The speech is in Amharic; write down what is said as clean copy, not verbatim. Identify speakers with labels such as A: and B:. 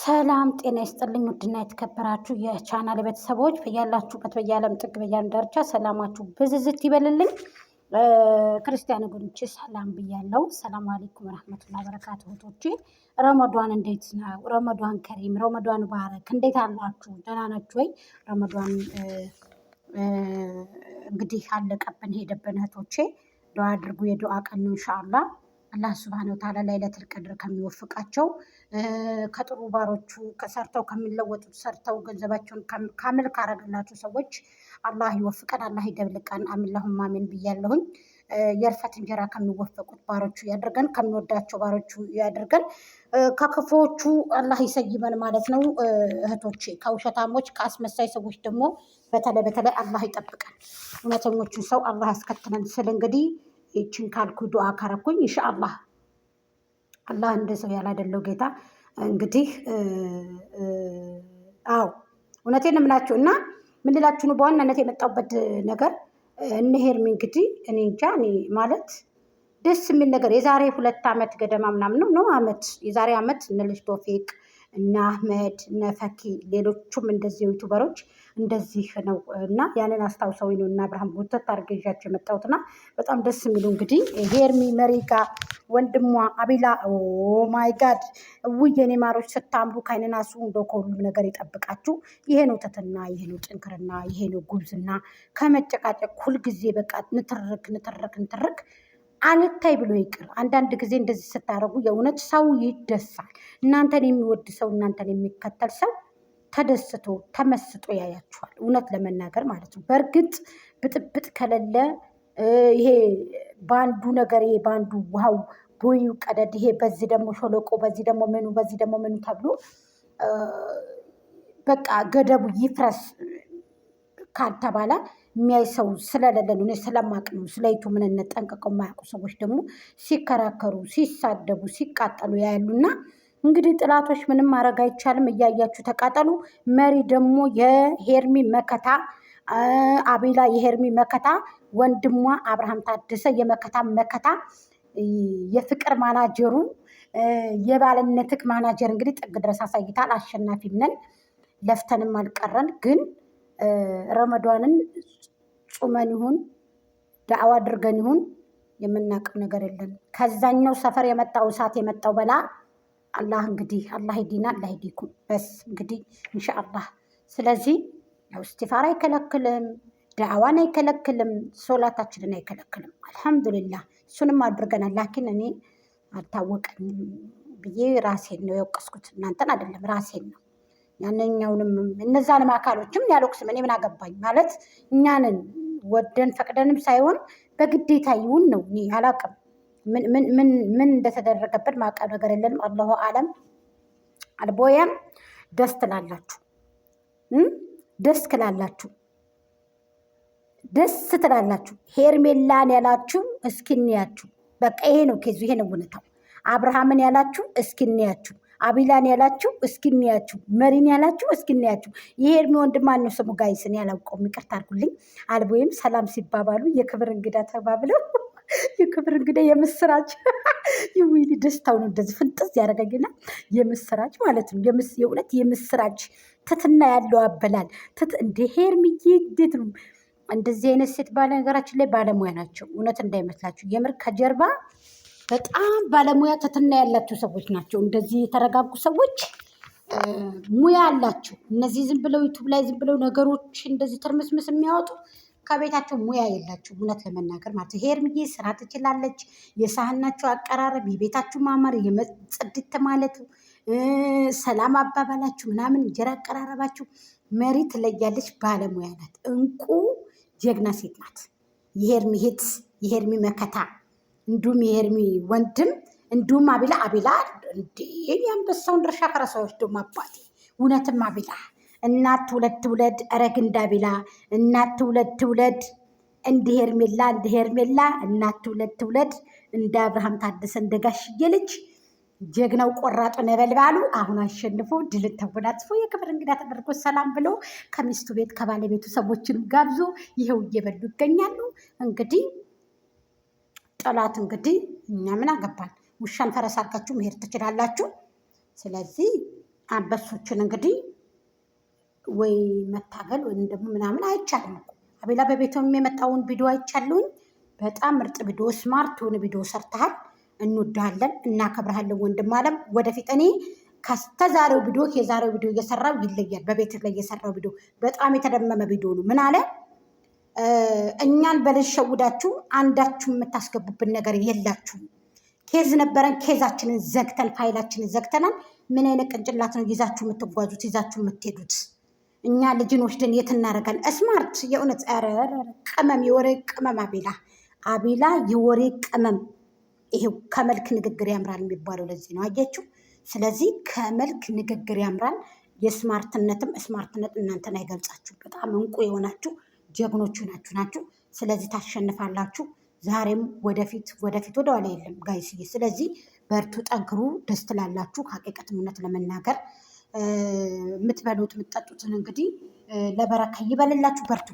A: ሰላም ጤና ይስጥልኝ። ውድና የተከበራችሁ የቻናል ቤተሰቦች በያላችሁበት በየዓለም ጥግ በየዓለም ዳርቻ ሰላማችሁ ብዝዝት ይበልልኝ። ክርስቲያን ወገኖቼ ሰላም ብያለሁ። ሰላም አለይኩም ወራህመቱላሂ ወበረካቱ። እህቶቼ ረመዷን እንዴት ነው? ረመዷን ከሪም፣ ረመዷን ባረክ። እንዴት አላችሁ? ደህና ናችሁ ወይ? ረመዷን እንግዲህ አለቀብን ሄደብን። እህቶቼ ዱዓ አድርጉ። የዱዓ ቀን ነው ኢንሻአላህ። አላህ ሱብሃነሁ ወተዓላ ለይለቱል ቀድር ከሚወፍቃቸው ከጥሩ ባሮቹ ከሰርተው ከሚለወጡት ሰርተው ገንዘባቸውን ካምል ካረግላቸው ሰዎች አላህ ይወፍቀን፣ አላህ ይደብልቀን። አሚላሁም አሚን ብያለሁኝ። የእርፈት እንጀራ ከሚወፈቁት ባሮቹ ያድርገን፣ ከሚወዳቸው ባሮቹ ያድርገን። ከክፉዎቹ አላህ ይሰይመን ማለት ነው እህቶቼ። ከውሸታሞች ከአስመሳይ ሰዎች ደግሞ በተለይ አላህ ይጠብቀን። እውነተኞቹን ሰው አላህ ያስከትለን ስል እንግዲህ ይችን ካልኩ ዱዓ ካረኩኝ ኢንሻአላህ አላህ እንደ ሰው ያላደለው ጌታ እንግዲህ አዎ እውነቴን እምላችሁ እና ምን ልላችሁ ነው በዋናነት የመጣሁበት ነገር እነ ሄርሚ እንግዲህ እኔ እንጃ እኔ ማለት ደስ የሚል ነገር የዛሬ 2 ዓመት ገደማ ምናምን ነው ዓመት የዛሬ ዓመት እነ ልጅ ቶፊቅ እና አህመድ እነ ፈኪ ሌሎቹም እንደዚህ ዩቱበሮች እንደዚህ ነው እና ያንን አስታውሰውኝ ነው እና አብርሃም ቦተት አድርጌ ይዣቸው የመጣሁትና በጣም ደስ የሚሉ እንግዲህ ሄርሚ መሪጋ ወንድሟ አቢላ ኦ ማይ ጋድ ውይ የኔ ማሮች ስታምሩ ከአይነናሱ እንደው ከሁሉም ነገር ይጠብቃችሁ። ይሄ ነው ትትና፣ ይሄ ነው ጥንክርና፣ ይሄ ነው ጉብዝና። ከመጨቃጨቅ ሁልጊዜ በቃ ንትርክ አልታይ ብሎ ይቅር። አንዳንድ ጊዜ እንደዚህ ስታደርጉ የእውነት ሰው ይደሳል። እናንተን የሚወድ ሰው እናንተን የሚከተል ሰው ተደስቶ ተመስጦ ያያችኋል። እውነት ለመናገር ማለት ነው። በእርግጥ ብጥብጥ ከሌለ ይሄ በአንዱ ነገር ይሄ በአንዱ ውሃው ቦዩ ቀደድ ይሄ በዚህ ደግሞ ሾለቆ በዚህ ደግሞ ምኑ በዚህ ደግሞ ምኑ ተብሎ በቃ ገደቡ ይፍረስ ካልተባለ የሚያይ ሰው ስለሌለ ነው። እኔ ስለማቅ ነው። ስለ ዩቱብ ምንነት ጠንቅቀው የማያውቁ ሰዎች ደግሞ ሲከራከሩ፣ ሲሳደቡ፣ ሲቃጠሉ ያያሉና እንግዲህ ጥላቶች ምንም ማድረግ አይቻልም። እያያችሁ ተቃጠሉ። መሪ ደግሞ የሄርሚ መከታ አቤላ የሄርሚ መከታ ወንድሟ አብርሃም ታደሰ የመከታ መከታ የፍቅር ማናጀሩ የባልነትክ ማናጀር እንግዲህ ጥግ ድረስ አሳይታል። አሸናፊም ነን ለፍተንም አልቀረን ግን ረመዷንን ጾመን ይሁን ዳዕዋ አድርገን ይሁን የምናውቀው ነገር የለም። ከዛኛው ሰፈር የመጣው እሳት የመጣው በላ አላህ እንግዲህ አላህ ይዲና አላህ ይዲኩም በስ እንግዲህ ኢንሻአላህ። ስለዚህ ያው እስቲፋራ አይከለክልም፣ ዳዕዋን አይከለክልም፣ ሶላታችንን አይከለክልም። አልሐምዱሊላህ እሱንም አድርገናል። ላኪን እኔ አልታወቀኝም ብዬ ራሴን ነው የወቀስኩት፣ እናንተን አይደለም ራሴን ነው። ያንኛውንም እነዛንም አካሎችም ያልወቅስም እኔ ምን አገባኝ ማለት እኛንን ወደን ፈቅደንም ሳይሆን በግዴታ ይሁን ነው። እኔ አላውቅም ምን እንደተደረገበት ማውቀው ነገር የለንም። አላሁ አለም። አልቦያም ደስ ትላላችሁ ደስ ትላላችሁ። ሄርሜላን ያላችሁ እስኪንያችሁ በቃ ይሄ ነው ኬዙ፣ ይሄ ነው እውነታው። አብርሃምን ያላችሁ እስኪንያችሁ፣ አቢላን ያላችሁ እስኪንያችሁ፣ መሪን ያላችሁ እስኪንያችሁ። የሄርሚ ወንድም ማን ነው ስሙ? ጋይስን ያላውቀውም ይቅርታ አድርጉልኝ። አልቦይም ሰላም ሲባባሉ የክብር እንግዳ ተባብለው የክብር እንግዳ የምስራች ይውይ ደስታው ነው እንደዚህ ፍንጥዝ ያደረገኝና የምስራች ማለት ነው። የእውነት የምስራች ትትና ያለው አበላል እንደ ሄርሚዬ እንዴት ነው እንደዚህ አይነት ሴት ባለ ነገራችን ላይ ባለሙያ ናቸው። እውነት እንዳይመስላችሁ የምር ከጀርባ በጣም ባለሙያ ትትና ያላቸው ሰዎች ናቸው። እንደዚህ የተረጋጉ ሰዎች ሙያ አላቸው። እነዚህ ዝም ብለው ዩቱብ ላይ ዝም ብለው ነገሮች እንደዚህ ትርምስምስ የሚያወጡ ከቤታቸው ሙያ የላቸው። እውነት ለመናገር ማለት ሄርሚዬ ስራ ትችላለች። የሳህናቸው አቀራረብ፣ የቤታችሁ ማማር፣ የጽድት ማለቱ፣ ሰላም አባባላችሁ ምናምን እንጀራ አቀራረባችሁ መሪ ትለያለች። ባለሙያ ናት። እንቁ ጀግና ሴት ናት። የሄርሚ ሄት የሄርሚ መከታ እንዲሁም የሄርሚ ወንድም እንዲሁም አቢላ እንዴ የአንበሳውን ድርሻ ከረሳዎች ደግሞ አባቴ እውነትም አቢላ እናት ትውለድ ረግ እንዳቢላ እናት ትውለድ እንደ ሄርሜላ እናት ትውለድ እንደ አብርሃም ታደሰ እንደ ጋሽዬ ልጅ ጀግናው ቆራጡ ነበልባሉ አሁን አሸንፎ ድል ተጎናጽፎ የክብር እንግዳ ተደርጎ ሰላም ብሎ ከሚስቱ ቤት ከባለቤቱ ሰዎችንም ጋብዞ ይሄው እየበሉ ይገኛሉ። እንግዲህ ጠላት እንግዲህ እኛ ምን አገባን? ውሻን ፈረስ አድርጋችሁ መሄድ ትችላላችሁ። ስለዚህ አንበሶችን እንግዲህ ወይ መታገል ወይም ደግሞ ምናምን አይቻልም እኮ። አቤላ በቤቱም የመጣውን ቪዲዮ አይቻለሁኝ። በጣም ምርጥ ቪዲዮ፣ ስማርት የሆነ ቪዲዮ ሰርተሃል። እንወድሃለን፣ እናከብረሃለን ወንድም አለም። ወደፊት እኔ ከስተዛሬው ቪዲዮ የዛሬው ቪዲዮ እየሰራው ይለያል። በቤት ላይ እየሰራው ቪዲዮ በጣም የተደመመ ቪዲዮ ነው። ምን አለ? እኛን በልጅ ሸውዳችሁ አንዳችሁ የምታስገቡብን ነገር የላችሁም። ኬዝ ነበረን፣ ኬዛችንን ዘግተን ፋይላችንን ዘግተናል። ምን አይነት ቅንጭላት ነው ይዛችሁ የምትጓዙት ይዛችሁ የምትሄዱት? እኛ ልጅን ወስደን የት እናደርጋለን? ስማርት የእውነት ቅመም፣ የወሬ ቅመም አቤላ የወሬ ቅመም። ይሄው ከመልክ ንግግር ያምራል የሚባለው ለዚህ ነው። አያችሁ? ስለዚህ ከመልክ ንግግር ያምራል። የስማርትነትም ስማርትነት እናንተን አይገልጻችሁ። በጣም እንቁ የሆናችሁ ጀግኖቹ ናችሁ። ስለዚህ ታሸንፋላችሁ። ዛሬም ወደፊት ወደኋላ የለም ጋይስዬ። ስለዚህ በርቱ፣ ጠንክሩ። ደስ ትላላችሁ። ሀቂቀት እውነት ለመናገር የምትበሉት የምትጠጡትን እንግዲህ ለበረካ ይበልላችሁ። በርቱ።